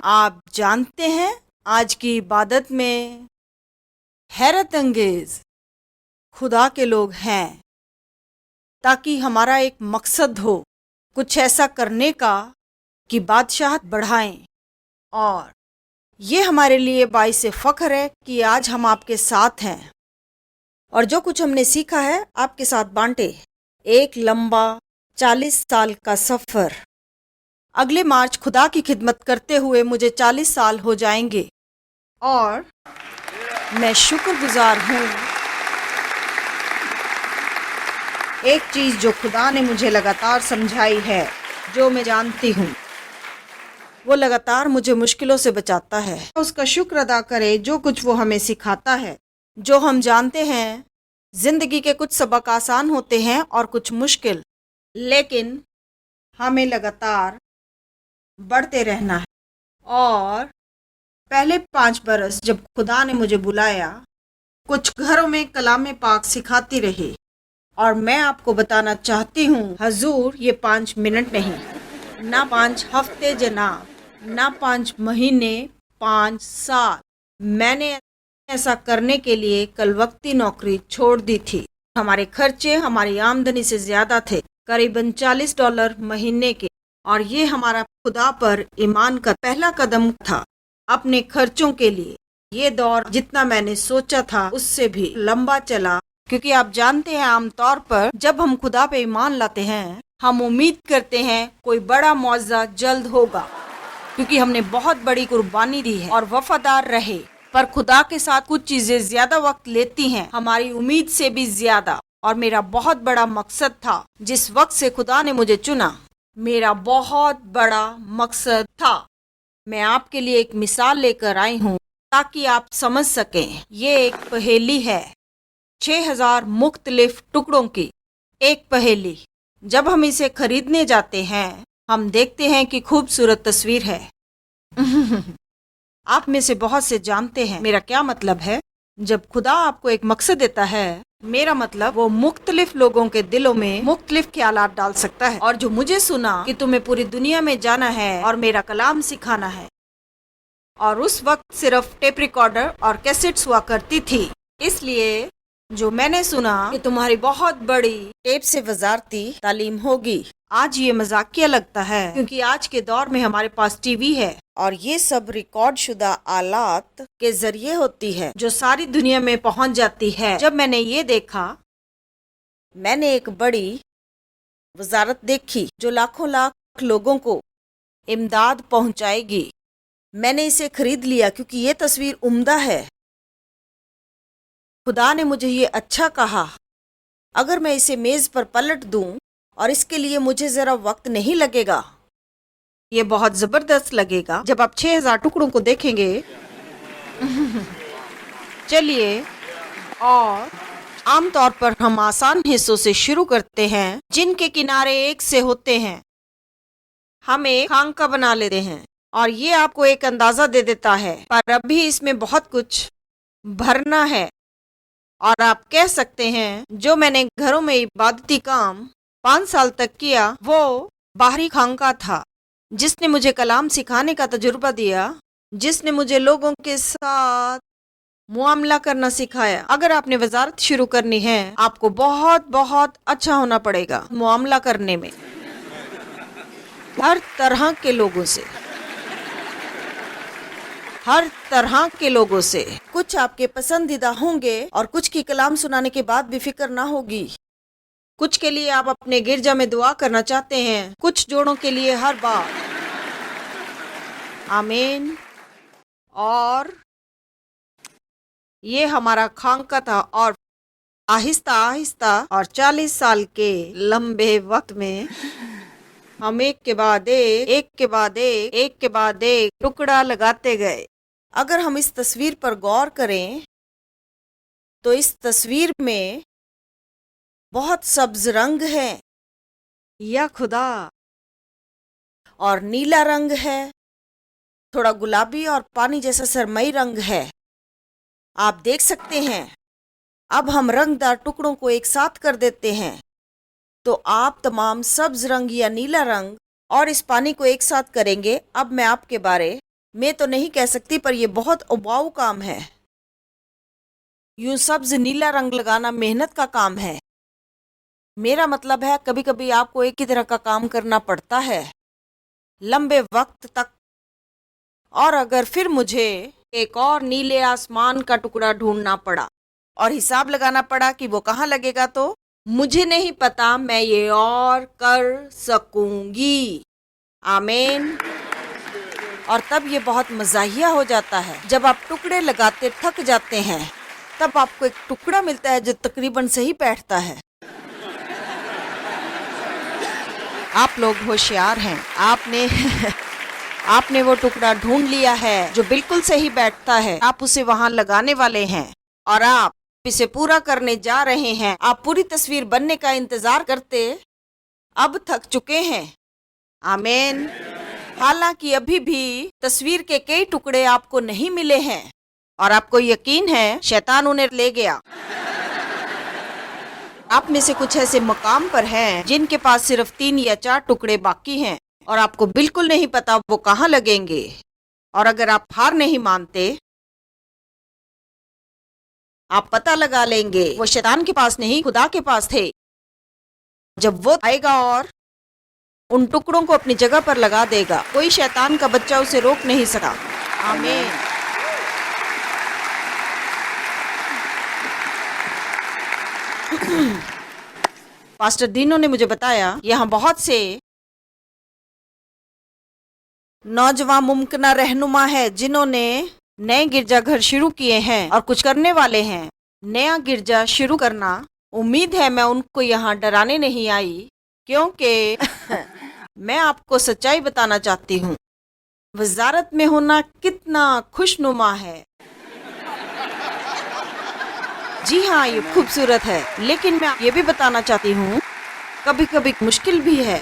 आप जानते हैं आज की इबादत में हैरत अंगेज खुदा के लोग हैं ताकि हमारा एक मकसद हो कुछ ऐसा करने का कि बादशाहत बढ़ाएं। और ये हमारे लिए बाइस फ़ख्र है कि आज हम आपके साथ हैं और जो कुछ हमने सीखा है आपके साथ बांटे। एक लंबा 40 साल का सफ़र। अगले मार्च खुदा की खिदमत करते हुए मुझे 40 साल हो जाएंगे और मैं शुक्रगुजार हूँ। एक चीज़ जो खुदा ने मुझे लगातार समझाई है, जो मैं जानती हूँ, वो लगातार मुझे मुश्किलों से बचाता है। उसका शुक्र अदा करें जो कुछ वो हमें सिखाता है। जो हम जानते हैं ज़िंदगी के कुछ सबक आसान होते हैं और कुछ मुश्किल, लेकिन हमें लगातार बढ़ते रहना है। और पहले 5 बरस जब खुदा ने मुझे बुलाया, कुछ घरों में कलाम पाक सिखाती रही और मैं आपको बताना चाहती हूँ हजूर, ये 5 मिनट नहीं, ना 5 हफ्ते जनाब, ना 5 महीने, 5 साल मैंने ऐसा करने के लिए कल वक्ती नौकरी छोड़ दी थी। हमारे खर्चे हमारी आमदनी से ज़्यादा थे, करीबन $40 महीने के, और ये हमारा खुदा पर ईमान का पहला कदम था अपने खर्चों के लिए। ये दौर जितना मैंने सोचा था उससे भी लंबा चला, क्योंकि आप जानते हैं आमतौर पर जब हम खुदा पे ईमान लाते हैं हम उम्मीद करते हैं कोई बड़ा मौज़ा जल्द होगा, क्योंकि हमने बहुत बड़ी कुर्बानी दी है और वफादार रहे। पर खुदा के साथ कुछ चीजें ज्यादा वक्त लेती हैं, हमारी उम्मीद से भी ज्यादा। और मेरा बहुत बड़ा मकसद था जिस वक्त से खुदा ने मुझे चुना, मेरा बहुत बड़ा मकसद था। मैं आपके लिए एक मिसाल लेकर आई हूँ ताकि आप समझ सकें। ये एक पहेली है, 6000 मुख्तलिफ टुकड़ों की एक पहेली। जब हम इसे खरीदने जाते हैं हम देखते हैं कि खूबसूरत तस्वीर है। आप में से बहुत से जानते हैं मेरा क्या मतलब है। जब खुदा आपको एक मकसद देता है, मेरा मतलब वो मुख्तलिफ लोगों के दिलों में मुख्तलिफ ख्यालात डाल सकता है। और जो मुझे सुना कि तुम्हें पूरी दुनिया में जाना है और मेरा कलाम सिखाना है, और उस वक्त सिर्फ टेप रिकॉर्डर और कैसेट्स हुआ करती थी, इसलिए जो मैंने सुना कि तुम्हारी बहुत बड़ी टेप से वजारती तालीम होगी। आज ये मजाकिया लगता है क्योंकि आज के दौर में हमारे पास टीवी है और ये सब रिकॉर्ड शुदा आलात के जरिए होती है जो सारी दुनिया में पहुंच जाती है। जब मैंने ये देखा, मैंने एक बड़ी वजारत देखी जो लाखों लाख लोगों को इमदाद पहुंचाएगी। मैंने इसे खरीद लिया क्योंकि ये तस्वीर उम्दा है। खुदा ने मुझे ये अच्छा कहा, अगर मैं इसे मेज पर पलट दूं और इसके लिए मुझे जरा वक्त नहीं लगेगा, ये बहुत जबरदस्त लगेगा जब आप 6000 टुकड़ों को देखेंगे। चलिए, और आमतौर पर हम आसान हिस्सों से शुरू करते हैं जिनके किनारे एक से होते हैं। हम एक खांका बना लेते हैं और ये आपको एक अंदाजा दे देता है, पर अभी इसमें बहुत कुछ भरना है। और आप कह सकते हैं जो मैंने घरों में इबादती काम 5 साल तक किया वो बाहरी खांका था, जिसने मुझे कलाम सिखाने का तजुर्बा दिया, जिसने मुझे लोगों के साथ मुआमला करना सिखाया। अगर आपने वजारत शुरू करनी है आपको बहुत बहुत अच्छा होना पड़ेगा मुआमला करने में, हर तरह के लोगों से, हर तरह के लोगों से। कुछ आपके पसंदीदा होंगे और कुछ की कलाम सुनाने के बाद भी फिक्र ना होगी। कुछ के लिए आप अपने गिरजा में दुआ करना चाहते हैं, कुछ जोड़ों के लिए हर बार। आमीन। और ये हमारा खांका था और आहिस्ता आहिस्ता और 40 साल के लंबे वक्त में हम एक के बाद एक के बाद एक के बाद एक टुकड़ा लगाते गए। अगर हम इस तस्वीर पर गौर करें तो इस तस्वीर में बहुत सब्ज रंग है या खुदा, और नीला रंग है, थोड़ा गुलाबी और पानी जैसा सरमई रंग है। आप देख सकते हैं। अब हम रंगदार टुकड़ों को एक साथ कर देते हैं तो आप तमाम सब्ज रंग या नीला रंग और इस पानी को एक साथ करेंगे। अब मैं आपके बारे मैं तो नहीं कह सकती, पर यह बहुत उबाऊ काम है। यूं सब्ज नीला रंग लगाना मेहनत का काम है। मेरा मतलब है, कभी कभी आपको एक ही तरह का काम करना पड़ता है लंबे वक्त तक। और अगर फिर मुझे एक और नीले आसमान का टुकड़ा ढूंढना पड़ा और हिसाब लगाना पड़ा कि वो कहाँ लगेगा, तो मुझे नहीं पता मैं ये और कर सकूंगी। आमीन। और तब ये बहुत मज़ाहिया हो जाता है जब आप टुकड़े लगाते थक जाते हैं, तब आपको एक टुकड़ा मिलता है जो तकरीबन सही बैठता है। आप लोग होशियार हैं, आपने वो टुकड़ा ढूंढ लिया है जो बिल्कुल सही बैठता है। आप उसे वहां लगाने वाले हैं और आप इसे पूरा करने जा रहे हैं। आप पूरी तस्वीर बनने का इंतजार करते अब थक चुके हैं। आमीन। हालांकि अभी भी तस्वीर के कई टुकड़े आपको नहीं मिले हैं और आपको यकीन है शैतान उन्हें ले गया। आप में से कुछ ऐसे मकाम पर हैं जिनके पास सिर्फ 3 या 4 टुकड़े बाकी हैं और आपको बिल्कुल नहीं पता वो कहाँ लगेंगे। और अगर आप हार नहीं मानते, आप पता लगा लेंगे वो शैतान के पास नहीं, खुदा के पास थे। जब वो आएगा और उन टुकड़ों को अपनी जगह पर लगा देगा, कोई शैतान का बच्चा उसे रोक नहीं सका। आमीन। पास्टर दीनो ने मुझे बताया, यहाँ बहुत से नौजवान मुमकिना रहनुमा है जिन्होंने नए गिरजाघर शुरू किए हैं और कुछ करने वाले हैं। नया गिरजा शुरू करना, उम्मीद है मैं उनको यहाँ डराने नहीं आई, क्योंकि मैं आपको सच्चाई बताना चाहती हूँ। वजारत में होना कितना खुशनुमा है। जी हाँ, ये खूबसूरत है, लेकिन मैं ये भी बताना चाहती हूँ कभी कभी मुश्किल भी है।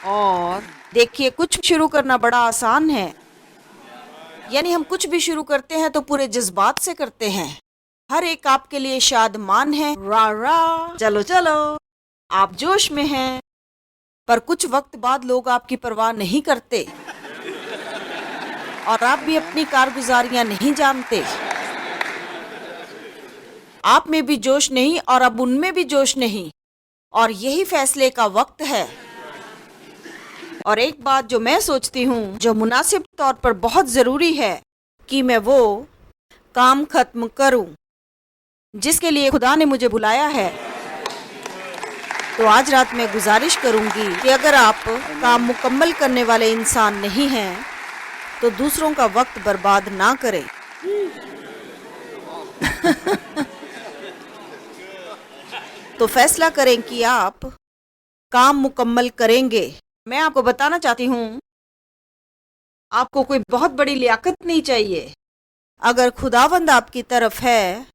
और देखिए, कुछ शुरू करना बड़ा आसान है, यानी हम कुछ भी शुरू करते हैं तो पूरे जज्बात से करते हैं। हर एक आपके लिए शादमान है, रा रा, चलो चलो, आप जोश में हैं। पर कुछ वक्त बाद लोग आपकी परवाह नहीं करते और आप भी अपनी कारगुजारियां नहीं जानते। आप में भी जोश नहीं और अब उनमें भी जोश नहीं, और यही फैसले का वक्त है। और एक बात जो मैं सोचती हूँ, जो मुनासिब तौर पर बहुत ज़रूरी है, कि मैं वो काम खत्म करूँ जिसके लिए खुदा ने मुझे बुलाया है। तो आज रात मैं गुजारिश करूँगी कि अगर आप काम मुकम्मल करने वाले इंसान नहीं हैं, तो दूसरों का वक्त बर्बाद ना करें। तो फैसला करें कि आप काम मुकम्मल करेंगे। मैं आपको बताना चाहती हूँ, आपको कोई बहुत बड़ी लियाकत नहीं चाहिए। अगर खुदावंद आपकी तरफ है,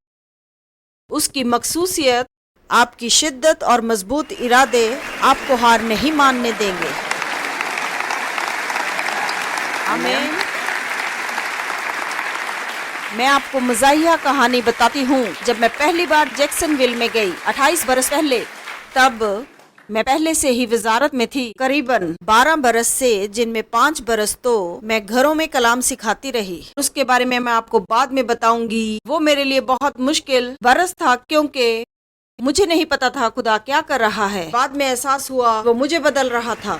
उसकी मखसूसियत, आपकी शिद्दत और मजबूत इरादे आपको हार नहीं मानने देंगे। आमीन। मैं आपको मज़ाहिया कहानी बताती हूँ। जब मैं पहली बार जैक्सनविल में गई 28 बरस पहले, तब मैं पहले से ही वजारत में थी, करीबन 12 बरस से, जिनमें 5 बरस तो मैं घरों में कलाम सिखाती रही। उसके बारे में मैं आपको बाद में बताऊंगी। वो मेरे लिए बहुत मुश्किल बरस था, क्योंकि मुझे नहीं पता था खुदा क्या कर रहा है। बाद में एहसास हुआ वो मुझे बदल रहा था।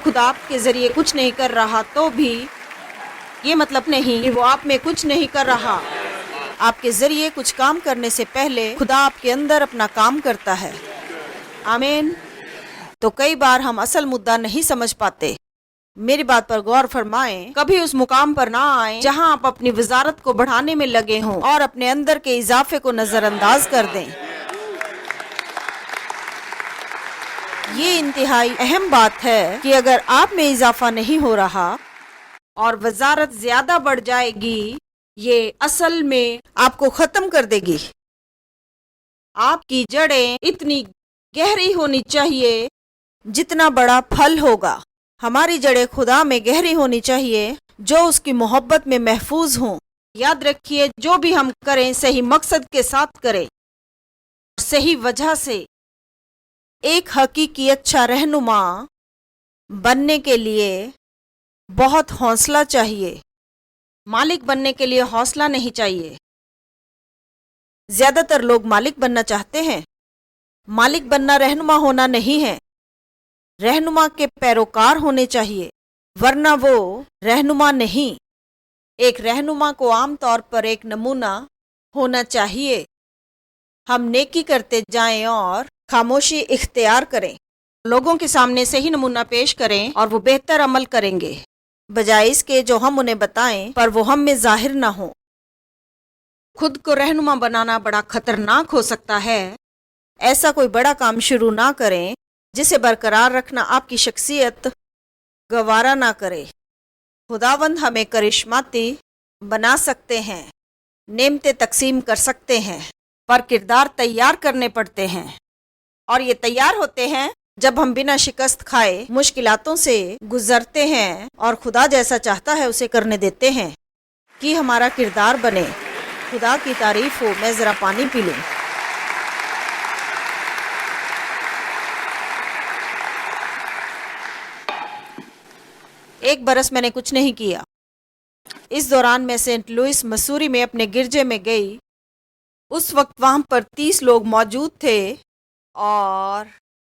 खुदा आपके जरिए कुछ नहीं कर रहा, तो भी ये मतलब नहीं कि वो आप में कुछ नहीं कर रहा। आपके जरिए कुछ काम करने से पहले खुदा आपके अंदर अपना काम करता है। आमीन। तो कई बार हम असल मुद्दा नहीं समझ पाते। मेरी बात पर गौर फरमाएं। कभी उस मुकाम पर ना आए जहां आप अपनी वजारत को बढ़ाने में लगे हों और अपने अंदर के इजाफे को नजरअंदाज कर दें। ये इंतहाई अहम बात है कि अगर आप में इजाफा नहीं हो रहा और वजारत ज्यादा बढ़ जाएगी, ये असल में आपको खत्म कर देगी। आपकी जड़ें इतनी गहरी होनी चाहिए जितना बड़ा फल होगा। हमारी जड़ें खुदा में गहरी होनी चाहिए, जो उसकी मोहब्बत में महफूज हों। याद रखिए, जो भी हम करें सही मकसद के साथ करें, सही वजह से। एक हकीकी अच्छा रहनुमा बनने के लिए बहुत हौसला चाहिए। मालिक बनने के लिए हौसला नहीं चाहिए। ज्यादातर लोग मालिक बनना चाहते हैं। मालिक बनना रहनुमा होना नहीं है। रहनुमा के पैरोकार होने चाहिए, वरना वो रहनुमा नहीं। एक रहनुमा को आमतौर पर एक नमूना होना चाहिए। हम नेकी करते जाएं और खामोशी इख्तियार करें। लोगों के सामने सही नमूना पेश करें और वो बेहतर अमल करेंगे, बजाय इसके जो हम उन्हें बताएं पर वो हम में जाहिर ना हो। खुद को रहनुमा बनाना बड़ा खतरनाक हो सकता है। ऐसा कोई बड़ा काम शुरू ना करें जिसे बरकरार रखना आपकी शख्सियत गवारा ना करे। खुदावंद हमें करिश्माती बना सकते हैं, नेमतें तकसीम कर सकते हैं, पर किरदार तैयार करने पड़ते हैं। और ये तैयार होते हैं जब हम बिना शिकस्त खाए मुश्किलातों से गुजरते हैं और खुदा जैसा चाहता है उसे करने देते हैं कि हमारा किरदार बने। खुदा की तारीफ हो। मैं ज़रा पानी पी लूँ। एक बरस मैंने कुछ नहीं किया। इस दौरान मैं सेंट लुइस मसूरी में अपने गिरजे में गई। उस वक्त वहाँ पर 30 लोग मौजूद थे और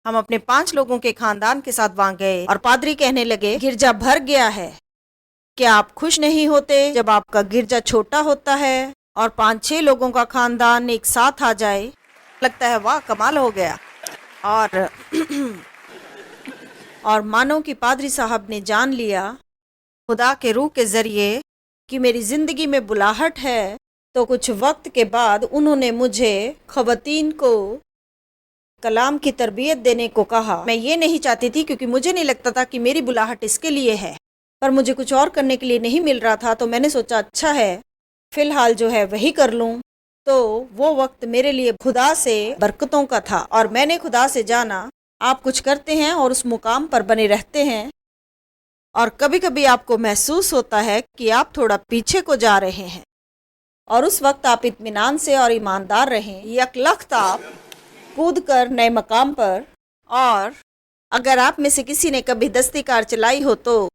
हम अपने 5 लोगों के खानदान के साथ वहाँ गए और पादरी कहने लगे, गिरजा भर गया है। क्या आप खुश नहीं होते जब आपका गिरजा छोटा होता है और 5-6 लोगों का खानदान एक साथ आ जाए? लगता है वाह, कमाल हो गया। और मानो कि पादरी साहब ने जान लिया खुदा के रूह के ज़रिए कि मेरी ज़िंदगी में बुलाहट है। तो कुछ वक्त के बाद उन्होंने मुझे ख़वातीन को कलाम की तरबियत देने को कहा। मैं ये नहीं चाहती थी क्योंकि मुझे नहीं लगता था कि मेरी बुलाहट इसके लिए है, पर मुझे कुछ और करने के लिए नहीं मिल रहा था। तो मैंने सोचा अच्छा है, फ़िलहाल जो है वही कर लूँ। तो वो वक्त मेरे लिए खुदा से बरकतों का था और मैंने खुदा से जाना, आप कुछ करते हैं और उस मुकाम पर बने रहते हैं और कभी कभी आपको महसूस होता है कि आप थोड़ा पीछे को जा रहे हैं और उस वक्त आप इत्मीनान से और ईमानदार रहें। यकलख्त आप कूद कर नए मकाम पर। और अगर आप में से किसी ने कभी दस्ती कार चलाई हो तो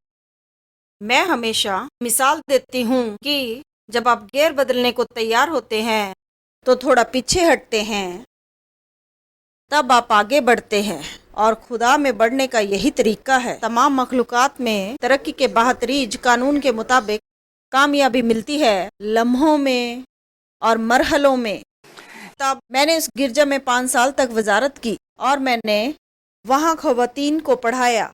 मैं हमेशा मिसाल देती हूँ कि जब आप गियर बदलने को तैयार होते हैं तो थोड़ा पीछे हटते हैं, तब आप आगे बढ़ते हैं। और खुदा में बढ़ने का यही तरीका है। तमाम मखलूक़ात में तरक्की के बहतरीज कानून के मुताबिक कामयाबी मिलती है लम्हों में और मरहलों में। तब मैंने उस गिरजा में 5 साल तक वजारत की और मैंने वहाँ ख़वातीन को पढ़ाया।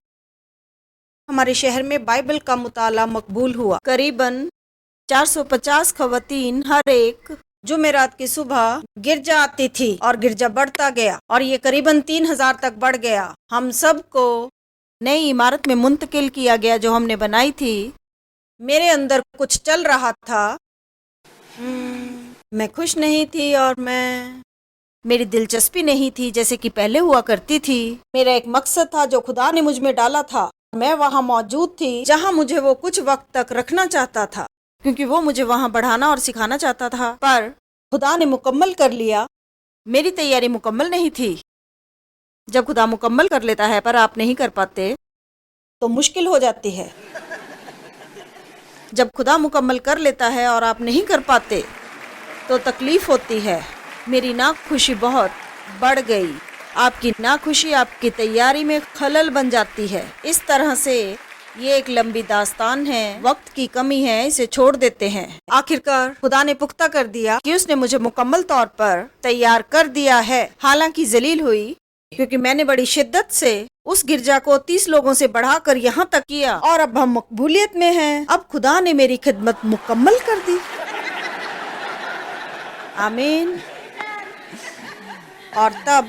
हमारे शहर में बाइबल का मुताला मकबूल हुआ। करीबन 450 ख़वातीन हर एक जुमेरात की सुबह गिरजा आती थी और गिरजा बढ़ता गया और ये करीबन 3000 तक बढ़ गया। हम सब को नई इमारत में मुंतकिल किया गया जो हमने बनाई थी। मेरे अंदर कुछ चल रहा था। मैं खुश नहीं थी और मेरी दिलचस्पी नहीं थी जैसे कि पहले हुआ करती थी। मेरा एक मकसद था जो खुदा ने मुझ में डाला था। मैं वहाँ मौजूद थी जहाँ मुझे वो कुछ वक्त तक रखना चाहता था, क्योंकि वो मुझे वहाँ बढ़ाना और सिखाना चाहता था। पर खुदा ने मुकम्मल कर लिया। मेरी तैयारी मुकम्मल नहीं थी। जब खुदा मुकम्मल कर लेता है पर आप नहीं कर पाते तो मुश्किल हो जाती है। जब खुदा मुकम्मल कर लेता है और आप नहीं कर पाते तो तकलीफ होती है। मेरी नाखुशी बहुत बढ़ गई। आपकी नाखुशी आपकी तैयारी में खलल बन जाती है। इस तरह से ये एक लंबी दास्तान है। वक्त की कमी है, इसे छोड़ देते हैं। आखिरकार खुदा ने पुख्ता कर दिया कि उसने मुझे मुकम्मल तौर पर तैयार कर दिया है। हालांकि जलील हुई क्योंकि मैंने बड़ी शिद्दत से उस गिरजा को 30 लोगों से बढ़ाकर यहाँ तक किया और अब हम मकबूलियत में हैं। अब खुदा ने मेरी खिदमत मुकम्मल कर दी। आमीन। और तब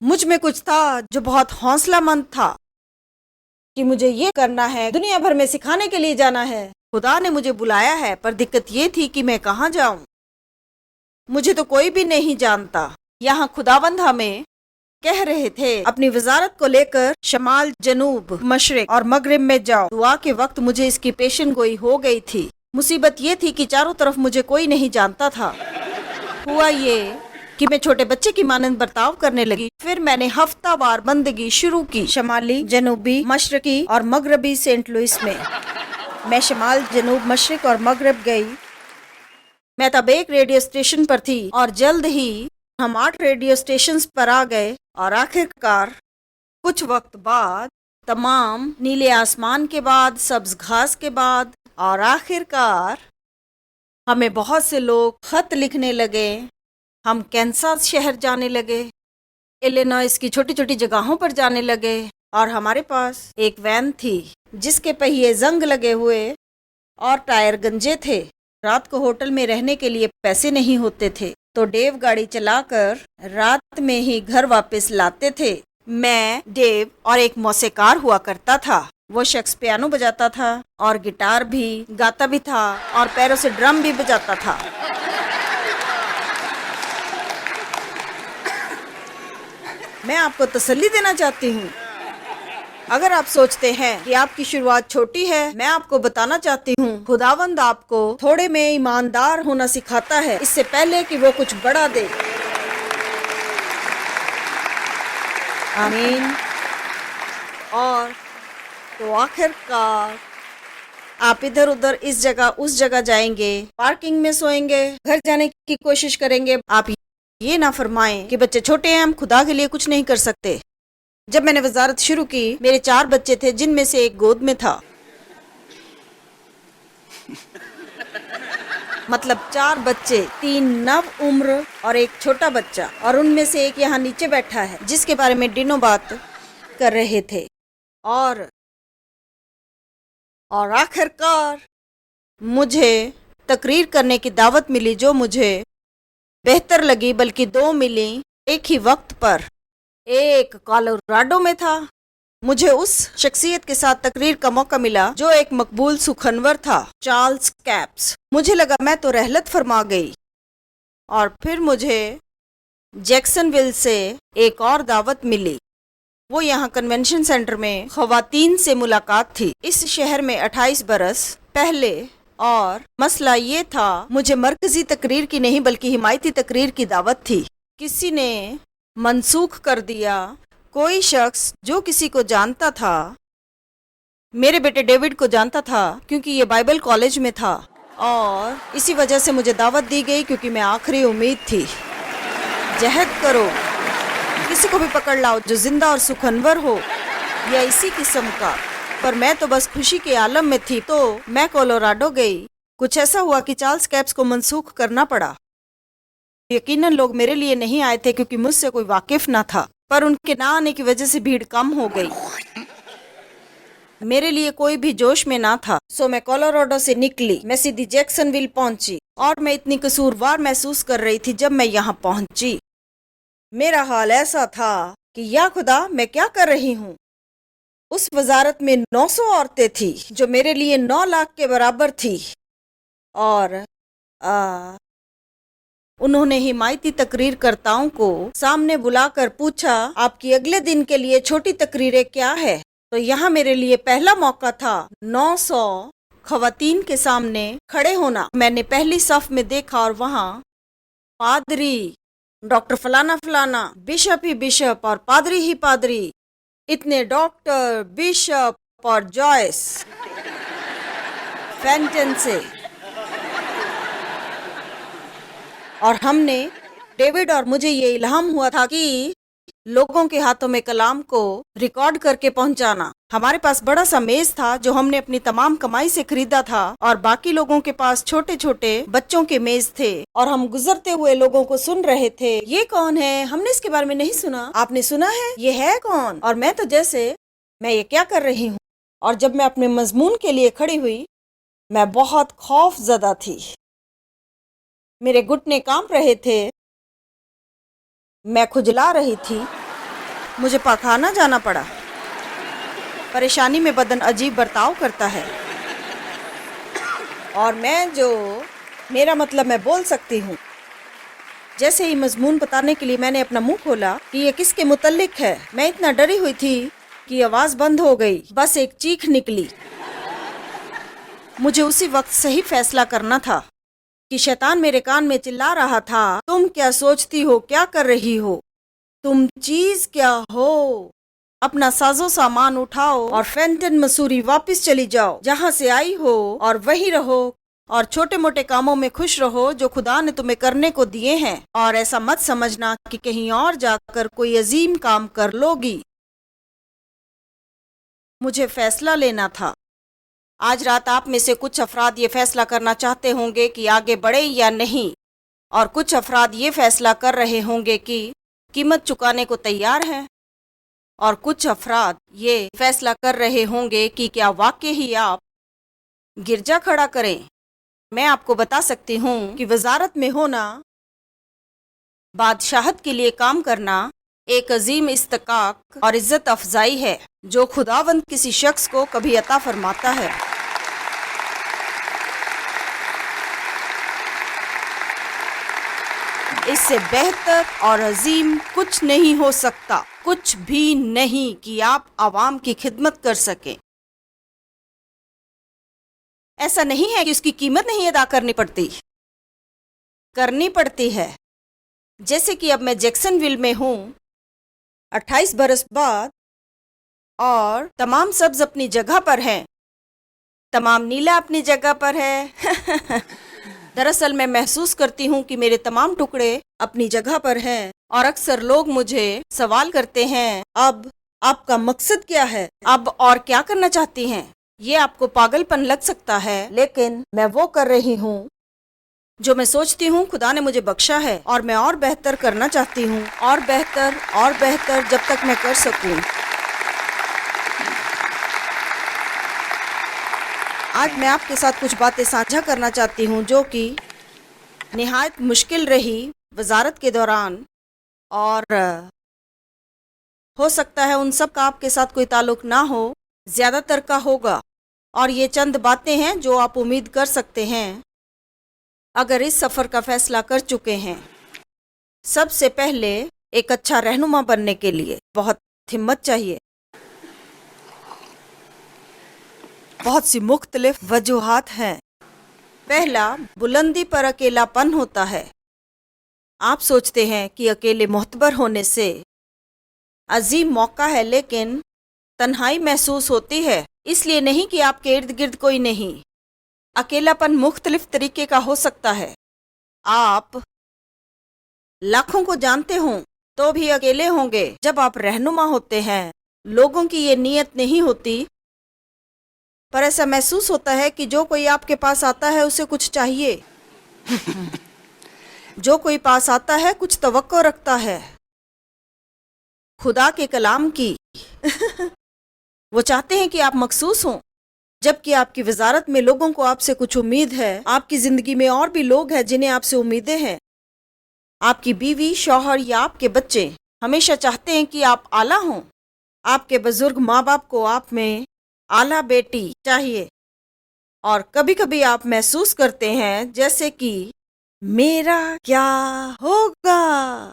मुझ में कुछ था जो बहुत हौसलामंद था कि मुझे ये करना है, दुनिया भर में सिखाने के लिए जाना है। खुदा ने मुझे बुलाया है, पर दिक्कत ये थी कि मैं कहाँ जाऊं। मुझे तो कोई भी नहीं जानता। यहाँ खुदावंद हमें कह रहे थे अपनी वजारत को लेकर शमाल, जनूब, मशरिक और मगरिब में जाओ। दुआ के वक्त मुझे इसकी पेशन गोई हो गई थी। मुसीबत ये थी कि चारों तरफ मुझे कोई नहीं जानता था। हुआ ये कि मैं छोटे बच्चे की मानंद बर्ताव करने लगी। फिर मैंने हफ्तावार बंदगी शुरू की शमाली, जनूबी, मशरकी और मगरबी सेंट लुइस में। मैं शमाल, जनूब, मशरिक और मगरब गई। मैं तब एक रेडियो स्टेशन पर थी और जल्द ही हम 8 रेडियो स्टेशंस पर आ गए और आखिरकार कुछ वक्त बाद, तमाम नीले आसमान के बाद, सब्ज घास के बाद और आखिरकार हमें बहुत से लोग खत लिखने लगे। हम कैंसास शहर जाने लगे, इलिनॉइस की छोटी छोटी जगहों पर जाने लगे और हमारे पास एक वैन थी जिसके पहिए जंग लगे हुए और टायर गंजे थे। रात को होटल में रहने के लिए पैसे नहीं होते थे तो डेव गाड़ी चलाकर रात में ही घर वापस लाते थे। मैं, डेव और एक मौसीकार हुआ करता था। वो शख्स पियानो बजाता था और गिटार भी, गाता भी था और पैरों से ड्रम भी बजाता था। मैं आपको तसल्ली देना चाहती हूँ। अगर आप सोचते हैं कि आपकी शुरुआत छोटी है, मैं आपको बताना चाहती हूँ खुदावंद आपको थोड़े में ईमानदार होना सिखाता है इससे पहले कि वो कुछ बड़ा दे। आमीन। और तो आखिरकार आप इधर उधर, इस जगह उस जगह जाएंगे, पार्किंग में सोएंगे, घर जाने की कोशिश करेंगे। आप ये ना फरमाएं कि बच्चे छोटे हैं, हम खुदा के लिए कुछ नहीं कर सकते। जब मैंने वजारत शुरू की, मेरे 4 बच्चे थे जिनमें से एक गोद में था। मतलब 4 बच्चे, 3 नव उम्र और एक छोटा बच्चा, और उनमें से एक यहाँ नीचे बैठा है जिसके बारे में डिनो बात कर रहे थे। और आखिरकार मुझे तकरीर करने की दावत मिली जो मुझे बेहतर लगी, बल्कि 2 मिली एक ही वक्त पर। एक कोलोराडो में था। मुझे उस शख्सियत के साथ तकरीर का मौका मिला जो एक मकबूल सुखनवर था, चार्ल्स कैप्स। मुझे लगा मैं तो रहलत फरमा गई। और फिर मुझे जैक्सनविल से एक और दावत मिली। वो यहाँ कन्वेंशन सेंटर में खवातीन से मुलाकात थी, इस शहर में 28 बरस पहले। और मसला ये था, मुझे मरकजी तकरीर की नहीं बल्कि हिमायती तकरीर की दावत थी। किसी ने मनसूख कर दिया। कोई शख्स जो किसी को जानता था, मेरे बेटे डेविड को जानता था क्योंकि ये बाइबल कॉलेज में था, और इसी वजह से मुझे दावत दी गई क्योंकि मैं आखिरी उम्मीद थी। जहद करो, किसी को भी पकड़ लाओ जो जिंदा और सुखनवर हो या इसी किस्म का। पर मैं तो बस खुशी के आलम में थी। तो मैं कोलोराडो गई। कुछ ऐसा हुआ कि चार्ल्स कैप्स को मनसूख करना पड़ा। यकीनन लोग मेरे लिए नहीं आए थे क्योंकि मुझसे कोई वाकिफ ना था, पर उनके ना आने की वजह से भीड़ कम हो गई। मेरे लिए कोई भी जोश में ना था। सो मैं कोलोराडो से निकली, मैं सीधी जैक्सनविल पहुंची और मैं इतनी कसूरवार महसूस कर रही थी जब मैं यहाँ पहुंची। मेरा हाल ऐसा था कि या खुदा, मैं क्या कर रही हूँ। उस वजारत में 900 औरतें थी जो मेरे लिए 9 लाख के बराबर थी। और उन्होंने हिमायती तकरीर करताओं को सामने बुलाकर पूछा, आपकी अगले दिन के लिए छोटी तकरीरें क्या है। तो यहाँ मेरे लिए पहला मौका था 900 खवातीन के सामने खड़े होना। मैंने पहली सफ में देखा और वहाँ पादरी, डॉक्टर फलाना फलाना, बिशप ही बिशप और पादरी ही पादरी, इतने डॉक्टर, बिशप और जॉयस फैंटन से। और हमने, डेविड और मुझे ये इल्हाम हुआ था कि लोगों के हाथों में कलाम को रिकॉर्ड करके पहुंचाना। हमारे पास बड़ा सा मेज था जो हमने अपनी तमाम कमाई से खरीदा था, और बाकी लोगों के पास छोटे छोटे बच्चों के मेज थे, और हम गुजरते हुए लोगों को सुन रहे थे। ये कौन है? हमने इसके बारे में नहीं सुना। आपने सुना है? ये है कौन? और मैं तो जैसे मैं ये क्या कर रही हूँ। और जब मैं अपने मजमून के लिए खड़ी हुई, मैं बहुत खौफ ज़दा थी। मेरे घुटने कांप रहे थे, मैं खुजला रही थी, मुझे पखाना जाना पड़ा। परेशानी में बदन अजीब बर्ताव करता है। और मेरा मतलब मैं बोल सकती हूँ। जैसे ही मजमून बताने के लिए मैंने अपना मुंह खोला कि ये किसके मुतल्लिक है, मैं इतना डरी हुई थी कि आवाज बंद हो गई। बस एक चीख निकली। मुझे उसी वक्त सही फैसला करना था कि शैतान मेरे कान में चिल्ला रहा था, तुम क्या सोचती हो, क्या कर रही हो, तुम चीज क्या हो। अपना साजो सामान उठाओ और फेंटन मसूरी वापस चली जाओ, जहाँ से आई हो, और वहीं रहो और छोटे मोटे कामों में खुश रहो जो खुदा ने तुम्हें करने को दिए हैं। और ऐसा मत समझना कि कहीं और जाकर कोई अजीम काम कर लोगी। मुझे फैसला लेना था। आज रात आप में से कुछ अफराद ये फैसला करना चाहते होंगे कि आगे बढ़े या नहीं, और कुछ अफराद ये फैसला कर रहे होंगे कि कीमत चुकाने को तैयार हैं, और कुछ अफराद ये फैसला कर रहे होंगे कि क्या वाकई ही आप गिरजा खड़ा करें। मैं आपको बता सकती हूँ कि वजारत में होना, बादशाहत के लिए काम करना एक अजीम इस्तकाक और इज्जत अफजाई है जो खुदावंद किसी शख्स को कभी अता फरमाता है। इससे बेहतर और अजीम कुछ नहीं हो सकता, कुछ भी नहीं, कि आप आवाम की खिदमत कर सकें। ऐसा नहीं है कि उसकी कीमत नहीं अदा करनी पड़ती है। जैसे कि अब मैं जैक्सनविल में हूँ 28 बरस बाद, और तमाम सब्ज अपनी जगह पर हैं, तमाम नीला अपनी जगह पर है। दरअसल मैं महसूस करती हूँ कि मेरे तमाम टुकड़े अपनी जगह पर हैं, और अक्सर लोग मुझे सवाल करते हैं, अब आपका मकसद क्या है, अब और क्या करना चाहती हैं। ये आपको पागलपन लग सकता है, लेकिन मैं वो कर रही हूँ जो मैं सोचती हूँ खुदा ने मुझे बख्शा है, और मैं और बेहतर करना चाहती हूँ, और बेहतर जब तक मैं कर सकूँ। आज मैं आपके साथ कुछ बातें साझा करना चाहती हूँ जो कि निहायत मुश्किल रही वजारत के दौरान, और हो सकता है उन सब का आपके साथ कोई ताल्लुक ना हो, ज़्यादातर का होगा। और ये चंद बातें हैं जो आप उम्मीद कर सकते हैं अगर इस सफ़र का फ़ैसला कर चुके हैं। सबसे पहले, एक अच्छा रहनुमा बनने के लिए बहुत हिम्मत चाहिए। बहुत सी मुख्तलिफ वजूहात हैं। पहला, बुलंदी पर अकेलापन होता है। आप सोचते हैं कि अकेले मोहतबर होने से अजीम मौका है, लेकिन तन्हाई महसूस होती है, इसलिए नहीं कि आपके इर्द गिर्द कोई नहीं। अकेलापन मुख्तलिफ तरीके का हो सकता है। आप लाखों को जानते हों तो भी अकेले होंगे। जब आप रहनुमा होते हैं, लोगों की ये नीयत नहीं होती, पर ऐसा महसूस होता है कि जो कोई आपके पास आता है उसे कुछ चाहिए। जो कोई पास आता है कुछ तवक्को रखता है खुदा के कलाम की। वो चाहते हैं कि आप मखसूस हों, जबकि आपकी वजारत में लोगों को आपसे कुछ उम्मीद है। आपकी ज़िंदगी में और भी लोग हैं जिन्हें आपसे उम्मीदें हैं। आपकी बीवी, शौहर या आपके बच्चे हमेशा चाहते हैं कि आप आला हों। आपके बुजुर्ग माँ बाप को आप में आला बेटी चाहिए, और कभी कभी आप महसूस करते हैं जैसे कि मेरा क्या होगा।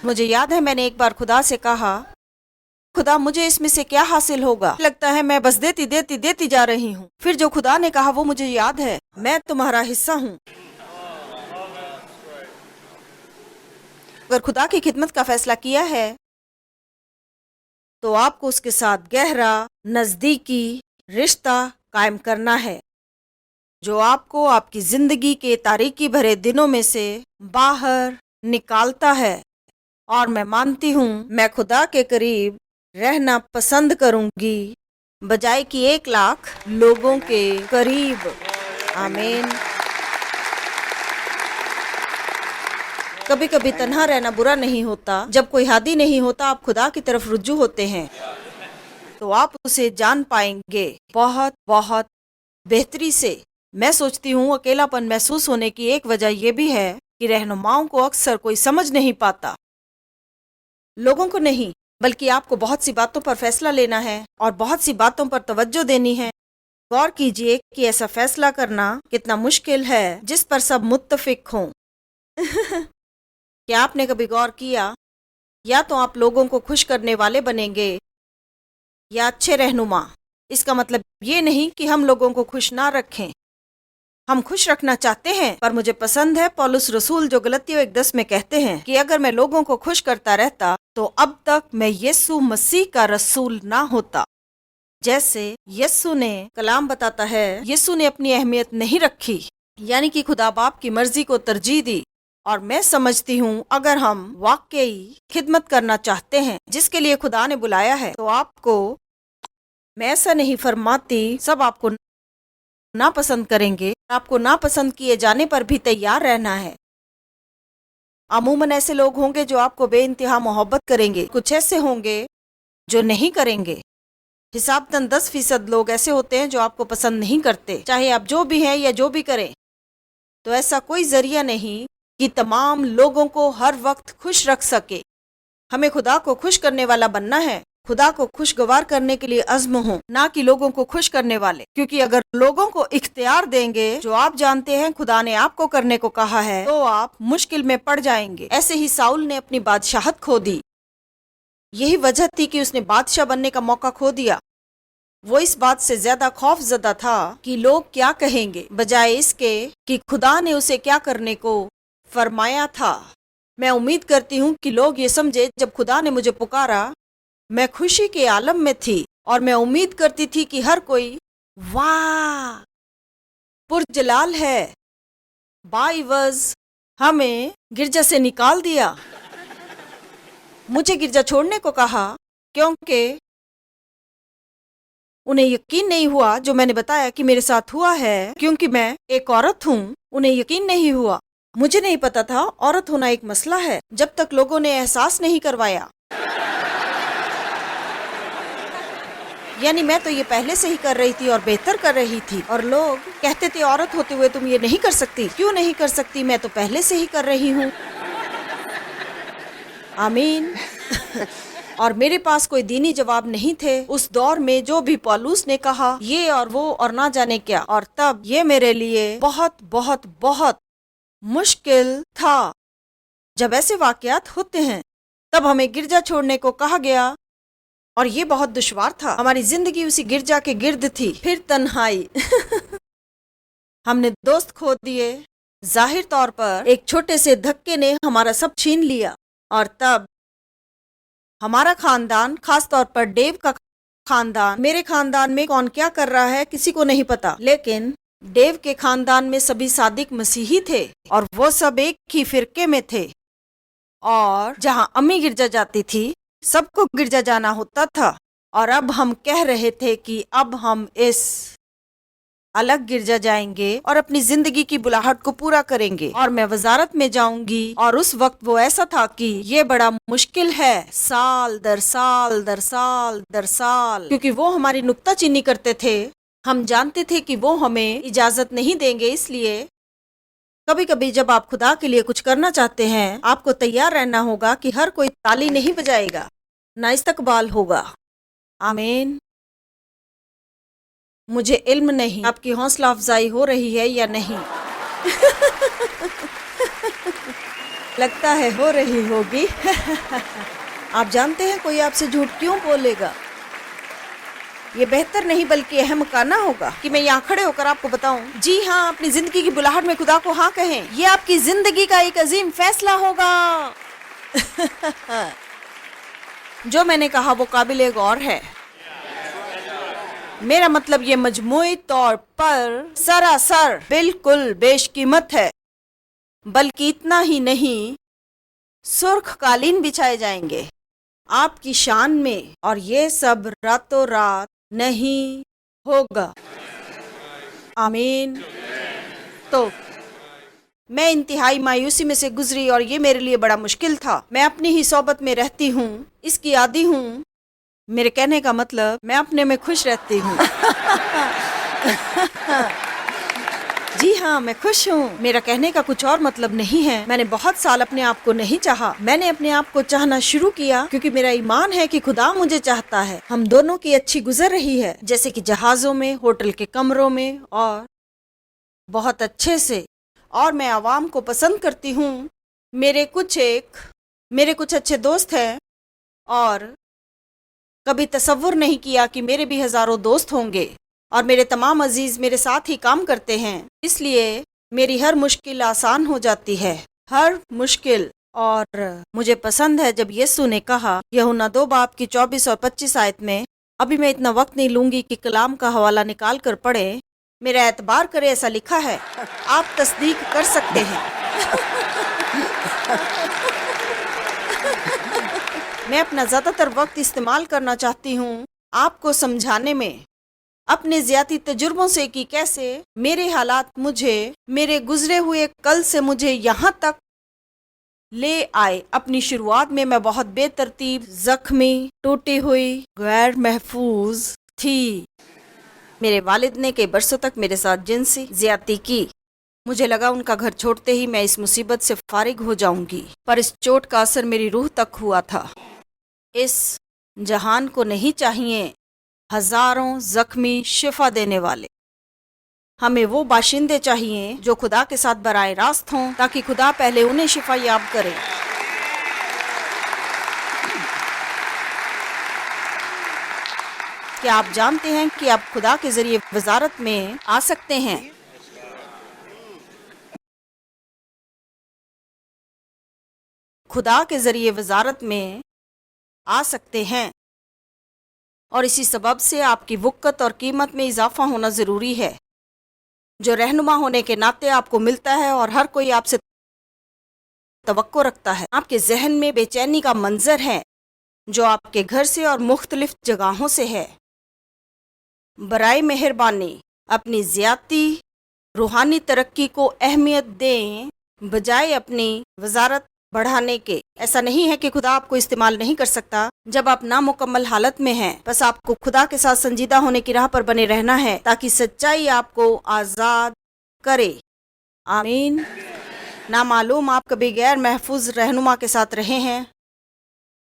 मुझे याद है मैंने एक बार खुदा से कहा, खुदा मुझे इसमें से क्या हासिल होगा, लगता है मैं बस देती जा रही हूँ। फिर जो खुदा ने कहा वो मुझे याद है, मैं तुम्हारा हिस्सा हूँ। अगर खुदा की खिदमत का फैसला किया है तो आपको उसके साथ गहरा नजदीकी रिश्ता कायम करना है, जो आपको आपकी जिंदगी के तारीकी भरे दिनों में से बाहर निकालता है। और मैं मानती हूँ मैं खुदा के करीब रहना पसंद करूंगी बजाय कि 1 लाख लोगों के करीब। आमीन। कभी कभी तन्हा रहना बुरा नहीं होता। जब कोई हादी नहीं होता, आप खुदा की तरफ रुजू होते हैं तो आप उसे जान पाएंगे बहुत बहुत बेहतरी से। मैं सोचती हूँ अकेलापन महसूस होने की एक वजह यह भी है कि रहनुमाओं को अक्सर कोई समझ नहीं पाता। लोगों को नहीं, बल्कि आपको बहुत सी बातों पर फैसला लेना है और बहुत सी बातों पर तवज्जो देनी है। गौर कीजिए कि ऐसा फैसला करना कितना मुश्किल है जिस पर सब मुत्तफिक हों। क्या आपने कभी गौर किया, या तो आप लोगों को खुश करने वाले बनेंगे या अच्छे रहनुमा। इसका मतलब ये नहीं कि हम लोगों को खुश ना रखें, हम खुश रखना चाहते हैं। पर मुझे पसंद है पौलुस रसूल जो गलतियों 1:10 में कहते हैं कि अगर मैं लोगों को खुश करता रहता तो अब तक मैं यीशु मसीह का रसूल ना होता। जैसे यीशु ने कलाम बताता है, यीशु ने अपनी अहमियत नहीं रखी, यानी कि खुदा बाप की मर्जी को तरजीह दी। और मैं समझती हूँ अगर हम वाकई खिदमत करना चाहते हैं जिसके लिए खुदा ने बुलाया है, तो आपको, मैं ऐसा नहीं फरमाती सब आपको नापसंद करेंगे, आपको नापसंद किए जाने पर भी तैयार रहना है। अमूमन ऐसे लोग होंगे जो आपको बेइंतहा मोहब्बत करेंगे, कुछ ऐसे होंगे जो नहीं करेंगे। हिसाबतन 10% लोग ऐसे होते हैं जो आपको पसंद नहीं करते, चाहे आप जो भी हैं या जो भी करें। तो ऐसा कोई जरिया नहीं कि तमाम लोगों को हर वक्त खुश रख सके। हमें खुदा को खुश करने वाला बनना है, खुदा को खुशगवार करने के लिए अज़्म हो, ना कि लोगों को खुश करने वाले। क्योंकि अगर लोगों को इख्तियार देंगे जो आप जानते हैं खुदा ने आपको करने को कहा है, तो आप मुश्किल में पड़ जाएंगे। ऐसे ही साउल ने अपनी बादशाहत खो दी। यही वजह थी कि उसने बादशाह बनने का मौका खो दिया। वो इस बात से ज्यादा खौफजदा था कि लोग क्या कहेंगे, बजाय इसके कि खुदा ने उसे क्या करने को फरमाया था। मैं उम्मीद करती हूँ कि लोग ये समझे, जब खुदा ने मुझे पुकारा मैं खुशी के आलम में थी और मैं उम्मीद करती थी कि हर कोई वाह पुरजलाल है, बाइवज हमें गिरजा से निकाल दिया। मुझे गिरजा छोड़ने को कहा क्योंकि उन्हें यकीन नहीं हुआ जो मैंने बताया कि मेरे साथ हुआ है, क्योंकि मैं एक औरत हूँ। उन्हें यकीन नहीं हुआ। मुझे नहीं पता था औरत होना एक मसला है, जब तक लोगों ने एहसास नहीं करवाया। यानी मैं तो ये पहले से ही कर रही थी और बेहतर कर रही थी, और लोग कहते थे औरत होते हुए तुम ये नहीं कर सकती। क्यों नहीं कर सकती? मैं तो पहले से ही कर रही हूँ। आमीन। और मेरे पास कोई दीनी जवाब नहीं थे उस दौर में। जो भी पौलुस ने कहा ये और वो और ना जाने क्या, और तब ये मेरे लिए बहुत बहुत बहुत मुश्किल था। जब ऐसे वाकयात होते हैं तब हमें गिरजा छोड़ने को कहा गया, और ये बहुत दुश्वार था। हमारी जिंदगी उसी गिरजा के गिर्द थी। फिर तन्हाई। हमने दोस्त खो दिए। जाहिर तौर पर एक छोटे से धक्के ने हमारा सब छीन लिया, और तब हमारा खानदान, खास तौर पर डेव का खानदान, मेरे खानदान में कौन क्या कर रहा है किसी को नहीं पता, लेकिन डेव के खानदान में सभी सादिक मसीही थे और वो सब एक ही फिरके में थे। और जहां अम्मी गिरजा जाती थी सबको गिरजा जाना होता था, और अब हम कह रहे थे कि अब हम इस अलग गिरजा जाएंगे और अपनी जिंदगी की बुलाहट को पूरा करेंगे, और मैं वजारत में जाऊंगी। और उस वक्त वो ऐसा था कि ये बड़ा मुश्किल है, साल दर साल दर साल दर साल, क्योंकि वो हमारी नुक्ताचीनी करते थे। हम जानते थे कि वो हमें इजाजत नहीं देंगे। इसलिए कभी कभी जब आप खुदा के लिए कुछ करना चाहते हैं, आपको तैयार रहना होगा कि हर कोई ताली नहीं बजाएगा, ना इस्तकबाल होगा। आमीन। मुझे इल्म नहीं आपकी हौसला अफजाई हो रही है या नहीं। लगता है हो रही होगी। आप जानते हैं कोई आपसे झूठ क्यों बोलेगा? ये बेहतर नहीं बल्कि अहम कहना होगा कि मैं यहाँ खड़े होकर आपको बताऊं, जी हाँ, अपनी जिंदगी की बुलाहट में खुदा को हाँ कहें। ये आपकी जिंदगी का एक अजीम फैसला होगा। जो मैंने कहा वो काबिल गौर है। मेरा मतलब ये मजमूई तौर पर सरासर बिल्कुल बेशकीमत है। बल्कि इतना ही नहीं, सुर्ख कालीन बिछाए जाएंगे आपकी शान में, और ये सब रातों रात नहीं होगा। आमीन। तो मैं इंतहाई मायूसी में से गुजरी और ये मेरे लिए बड़ा मुश्किल था। मैं अपनी ही सोबत में रहती हूँ, इसकी आदी हूँ। मेरे कहने का मतलब मैं अपने में खुश रहती हूँ। जी हाँ, मैं खुश हूँ। मेरा कहने का कुछ और मतलब नहीं है। मैंने बहुत साल अपने आप को नहीं चाहा। मैंने अपने आप को चाहना शुरू किया क्योंकि मेरा ईमान है कि खुदा मुझे चाहता है। हम दोनों की अच्छी गुजर रही है, जैसे कि जहाजों में, होटल के कमरों में, और बहुत अच्छे से। और मैं आवाम को पसंद करती हूँ। मेरे कुछ अच्छे दोस्त हैं, और कभी तसव्वुर नहीं किया कि मेरे भी हजारों दोस्त होंगे, और मेरे तमाम अजीज मेरे साथ ही काम करते हैं। इसलिए मेरी हर मुश्किल आसान हो जाती है। हर मुश्किल और मुझे पसंद है जब यीशु ने कहा यूहन्ना 2 बाब की 24 और 25 आयत में, अभी मैं इतना वक्त नहीं लूंगी कि कलाम का हवाला निकाल कर पढ़े, मेरा एतबार करे, ऐसा लिखा है। आप तस्दीक कर सकते हैं। मैं अपना ज्यादातर वक्त इस्तेमाल करना चाहती हूँ आपको समझाने में अपने ज्यादा तजुर्बों से कि कैसे मेरे हालात मुझे मेरे गुजरे हुए कल से मुझे यहाँ तक ले आए। अपनी शुरुआत में मैं बहुत बेतरतीब, जख्मी, टूटी हुई, गैर महफूज थी। मेरे वालिद ने कई बरसों तक मेरे साथ जिनसी ज्यादती की। मुझे लगा उनका घर छोड़ते ही मैं इस मुसीबत से फारिग हो जाऊंगी, पर इस चोट का असर मेरी रूह तक हुआ था। इस जहान को नहीं चाहिए हजारों जख्मी शिफा देने वाले। हमें वो बाशिंदे चाहिए जो खुदा के साथ बराए रास्त हों, ताकि खुदा पहले उन्हें शिफा याब करे। क्या आप जानते हैं कि आप खुदा के जरिए वजारत में आ सकते हैं? खुदा के जरिए वजारत में आ सकते हैं, और इसी सबब से आपकी वक़्त और कीमत में इजाफा होना ज़रूरी है, जो रहनुमा होने के नाते आपको मिलता है और हर कोई आपसे तवक्को रखता है। आपके जहन में बेचैनी का मंजर है जो आपके घर से और मुख्तलिफ जगहों से है। बराए मेहरबानी अपनी ज़्यादती रूहानी तरक्की को अहमियत दें बजाय अपनी वजारत बढ़ाने के। ऐसा नहीं है कि खुदा आपको इस्तेमाल नहीं कर सकता जब आप नामुकम्मल हालत में हैं, बस आपको खुदा के साथ संजीदा होने की राह पर बने रहना है ताकि सच्चाई आपको आज़ाद करे। आमीन। नामालूम आप कभी गैर महफूज रहनुमा के साथ रहे हैं?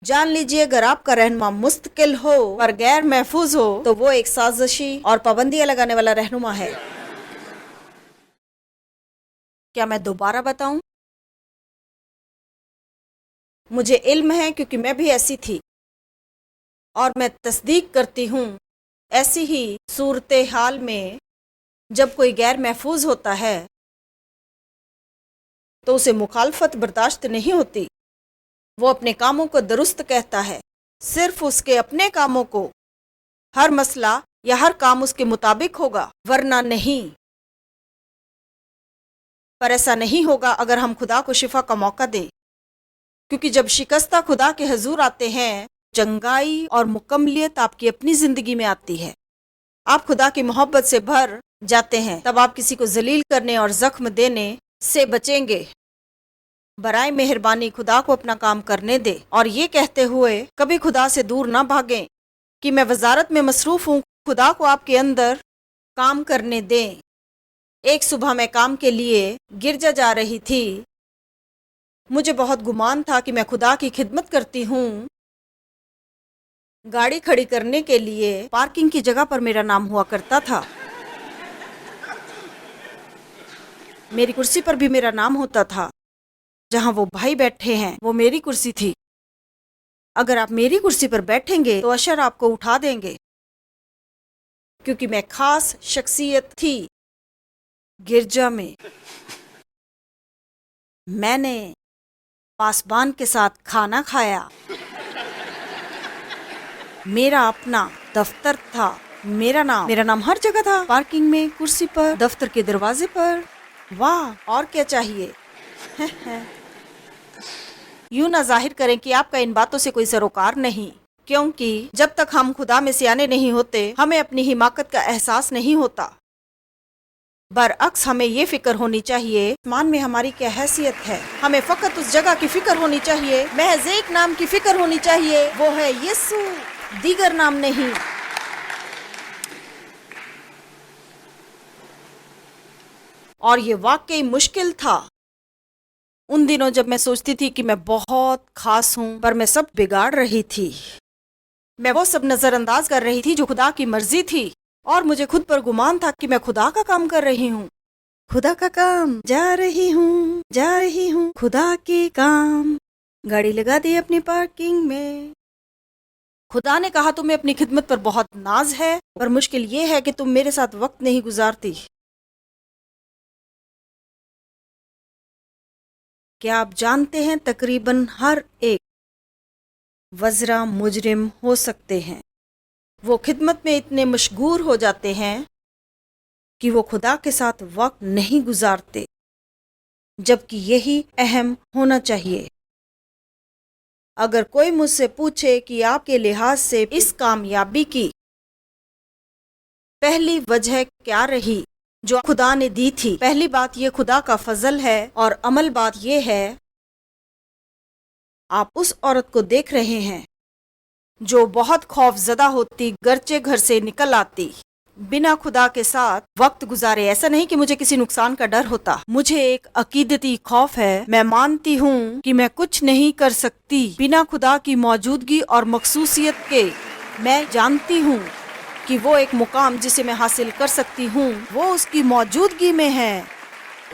जान लीजिए, अगर आपका रहनुमा मुस्तकिल हो और गैर महफूज हो तो वो एक साजिशी और पाबंदियां लगाने वाला रहनुमा है। क्या मैं दोबारा बताऊं? मुझे इल्म है क्योंकि मैं भी ऐसी थी, और मैं तस्दीक करती हूँ ऐसी ही सूरत हाल में जब कोई गैर महफूज होता है तो उसे मुखालफत बर्दाश्त नहीं होती। वो अपने कामों को दुरुस्त कहता है, सिर्फ उसके अपने कामों को। हर मसला या हर काम उसके मुताबिक होगा, वरना नहीं। पर ऐसा नहीं होगा अगर हम खुदा को शिफा का मौका दें, क्योंकि जब शिकस्ता खुदा के हजूर आते हैं, चंगाई और मुकम्मलियत आपकी अपनी जिंदगी में आती है। आप खुदा की मोहब्बत से भर जाते हैं, तब आप किसी को जलील करने और जख्म देने से बचेंगे। बराए मेहरबानी खुदा को अपना काम करने दे, और ये कहते हुए कभी खुदा से दूर ना भागें कि मैं वजारत में मसरूफ हूँ। खुदा को आपके अंदर काम करने दें। एक सुबह मैं काम के लिए गिरजा जा रही थी। मुझे बहुत गुमान था कि मैं खुदा की खिदमत करती हूँ। गाड़ी खड़ी करने के लिए पार्किंग की जगह पर मेरा नाम हुआ करता था। मेरी कुर्सी पर भी मेरा नाम होता था। जहां वो भाई बैठे हैं वो मेरी कुर्सी थी। अगर आप मेरी कुर्सी पर बैठेंगे तो अशर आपको उठा देंगे, क्योंकि मैं खास शख्सियत थी गिरजा में। मैंने पासबान के साथ खाना खाया। मेरा अपना दफ्तर था। मेरा नाम हर जगह था, पार्किंग में, कुर्सी पर, दफ्तर के दरवाजे पर। वाह, और क्या चाहिए? यूं ना जाहिर करें कि आपका इन बातों से कोई सरोकार नहीं, क्योंकि जब तक हम खुदा में सियाने नहीं होते हमें अपनी हिमाकत का एहसास नहीं होता। बरअक्स हमें ये फिक्र होनी चाहिए मान में हमारी क्या हैसियत है। हमें फकत उस जगह की फिक्र होनी चाहिए, महज एक नाम की फिक्र होनी चाहिए, वो है यीशु, दीगर नाम नहीं। और ये वाकई मुश्किल था उन दिनों जब मैं सोचती थी कि मैं बहुत खास हूं, पर मैं सब बिगाड़ रही थी। मैं वो सब नजरअंदाज कर रही थी जो खुदा की मर्जी थी, और मुझे खुद पर गुमान था कि मैं खुदा का काम कर रही हूँ। खुदा का काम जा रही हूँ खुदा के काम। गाड़ी लगा दी अपनी पार्किंग में। खुदा ने कहा तुम्हें अपनी खिदमत पर बहुत नाज है, पर मुश्किल ये है कि तुम मेरे साथ वक्त नहीं गुजारती। क्या आप जानते हैं तकरीबन हर एक वज़रा मुजरिम हो सकते हैं। वो खिदमत में इतने मशगूर हो जाते हैं कि वो खुदा के साथ वक्त नहीं गुजारते, जबकि यही अहम होना चाहिए। अगर कोई मुझसे पूछे कि आपके लिहाज से इस कामयाबी की पहली वजह क्या रही जो खुदा ने दी थी, पहली बात ये खुदा का फजल है और अमल बात ये है, आप उस औरत को देख रहे हैं जो बहुत खौफजदा होती गर्चे घर से निकल आती, बिना खुदा के साथ वक्त गुजारे। ऐसा नहीं कि मुझे किसी नुकसान का डर होता, मुझे एक अकीदती खौफ है। मैं मानती हूँ कि मैं कुछ नहीं कर सकती बिना खुदा की मौजूदगी और मखसूसियत के। मैं जानती हूँ कि वो एक मुकाम जिसे मैं हासिल कर सकती हूँ वो उसकी मौजूदगी में है,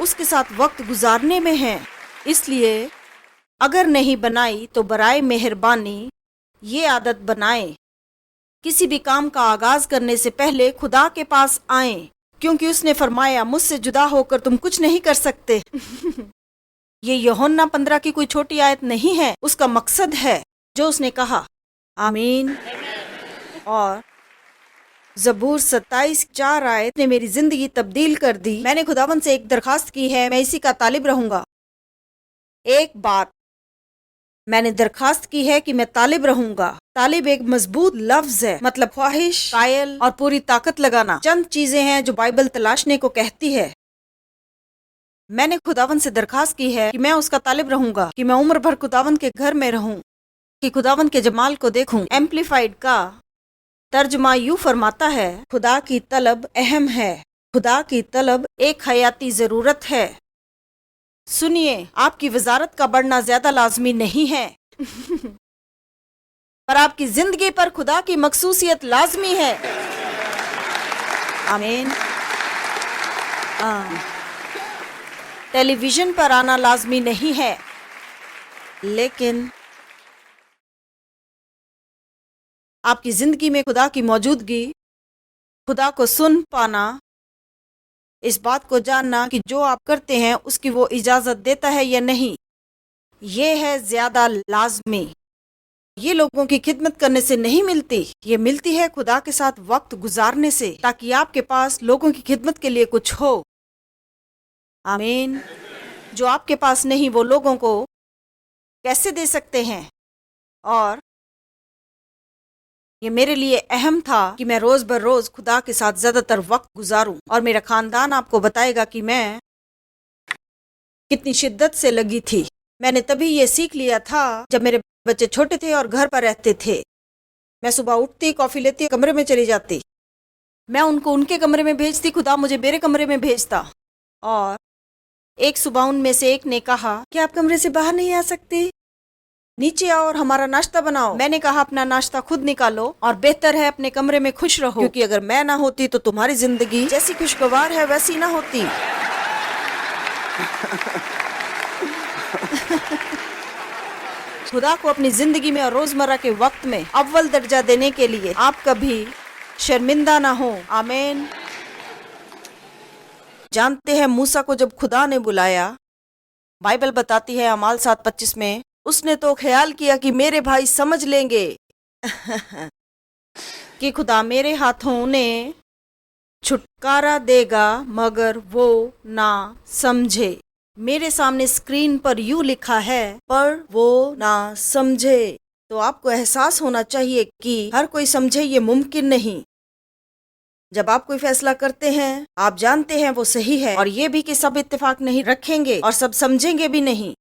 उसके साथ वक्त गुजारने में है। इसलिए अगर नहीं बनाई तो बराए मेहरबानी ये आदत बनाएं, किसी भी काम का आगाज करने से पहले खुदा के पास आएं, क्योंकि उसने फरमाया मुझसे जुदा होकर तुम कुछ नहीं कर सकते। ये यूहन्ना 15 की कोई छोटी आयत नहीं है, उसका मकसद है जो उसने कहा। आमीन। और ज़बूर 27:4 आयत ने मेरी जिंदगी तब्दील कर दी। मैंने खुदावन से एक दरखास्त की है, मैं इसी का तालिब रहूंगा। एक बात मैंने दरखास्त की है कि मैं तालिब रहूंगा। तालिब एक मजबूत लफ्ज है, मतलब ख्वाहिश, कायल और पूरी ताकत लगाना। चंद चीजें हैं जो बाइबल तलाशने को कहती है। मैंने खुदावन से दरखास्त की है कि मैं उसका तालिब रहूंगा, कि मैं उम्र भर खुदावन के घर में रहूं, कि खुदावन के जमाल को देखूं। एम्पलीफाइड का तर्जमा यूं फरमाता है, खुदा की तलब अहम है, खुदा की तलब एक हयाती जरूरत है। सुनिए, आपकी वजारत का बढ़ना ज्यादा लाजमी नहीं है पर आपकी जिंदगी पर खुदा की मखसूसियत लाजमी है। आमीन। टेलीविजन पर आना लाजमी नहीं है, लेकिन आपकी जिंदगी में खुदा की मौजूदगी, खुदा को सुन पाना, इस बात को जानना कि जो आप करते हैं उसकी वो इजाजत देता है या नहीं, ये है ज्यादा लाजमी। ये लोगों की खिदमत करने से नहीं मिलती, ये मिलती है खुदा के साथ वक्त गुजारने से, ताकि आपके पास लोगों की खिदमत के लिए कुछ हो। आमीन। जो आपके पास नहीं वो लोगों को कैसे दे सकते हैं। और ये मेरे लिए अहम था कि मैं रोज बर रोज खुदा के साथ ज्यादातर वक्त गुजारूं, और मेरा खानदान आपको बताएगा कि मैं कितनी शिद्दत से लगी थी। मैंने तभी ये सीख लिया था जब मेरे बच्चे छोटे थे और घर पर रहते थे। मैं सुबह उठती, कॉफी लेती, कमरे में चली जाती, मैं उनको उनके कमरे में भेजती, खुदा मुझे मेरे कमरे में भेजता। और एक सुबह उनमें से एक ने कहा कि आप कमरे से बाहर नहीं आ सकते, नीचे आओ और हमारा नाश्ता बनाओ। मैंने कहा अपना नाश्ता खुद निकालो, और बेहतर है अपने कमरे में खुश रहो, क्योंकि अगर मैं ना होती तो तुम्हारी जिंदगी जैसी खुशगवार है वैसी ना होती। खुदा को अपनी जिंदगी में और रोजमर्रा के वक्त में अव्वल दर्जा देने के लिए आप कभी शर्मिंदा ना हो। आमीन। जानते हैं मूसा को जब खुदा ने बुलाया, बाइबल बताती है अमाल 7:25 में, उसने तो ख्याल किया कि मेरे भाई समझ लेंगे कि खुदा मेरे हाथों उन्हें छुटकारा देगा, मगर वो ना समझे। मेरे सामने स्क्रीन पर यूं लिखा है, पर वो ना समझे। तो आपको एहसास होना चाहिए कि हर कोई समझे ये मुमकिन नहीं। जब आप कोई फैसला करते हैं, आप जानते हैं वो सही है, और ये भी कि सब इत्तेफाक नहीं रखेंगे और सब समझेंगे भी नहीं।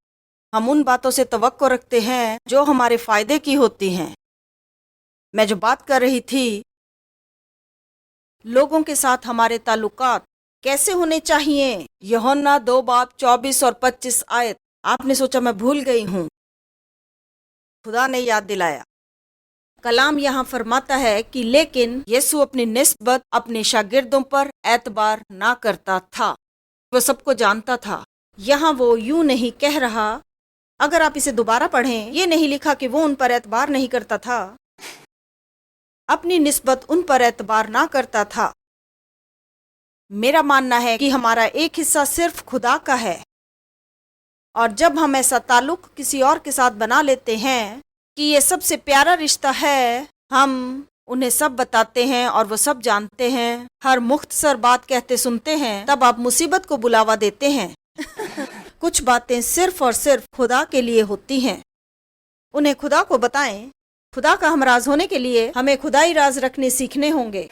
हम उन बातों से तवक्को रखते हैं जो हमारे फायदे की होती हैं। मैं जो बात कर रही थी, लोगों के साथ हमारे ताल्लुकात कैसे होने चाहिए, यूहन्ना 2:24 और 25 आयत। आपने सोचा मैं भूल गई हूँ, खुदा ने याद दिलाया। कलाम यहाँ फरमाता है कि लेकिन यीशु अपनी निस्बत अपने शागिर्दों पर एतबार ना करता था, वो सबको जानता था। यहाँ वो यूं नहीं कह रहा, अगर आप इसे दोबारा पढ़ें, ये नहीं लिखा कि वो उन पर एतबार नहीं करता था, अपनी निस्बत उन पर एतबार ना करता था। मेरा मानना है कि हमारा एक हिस्सा सिर्फ खुदा का है और जब हम ऐसा ताल्लुक किसी और के साथ बना लेते हैं कि ये सबसे प्यारा रिश्ता है, हम उन्हें सब बताते हैं और वो सब जानते हैं, हर मुख्तसर बात कहते सुनते हैं, तब आप मुसीबत को बुलावा देते हैं। कुछ बातें सिर्फ और सिर्फ खुदा के लिए होती हैं, उन्हें खुदा को बताएं। खुदा का हमराज होने के लिए हमें खुदाई राज रखने सीखने होंगे।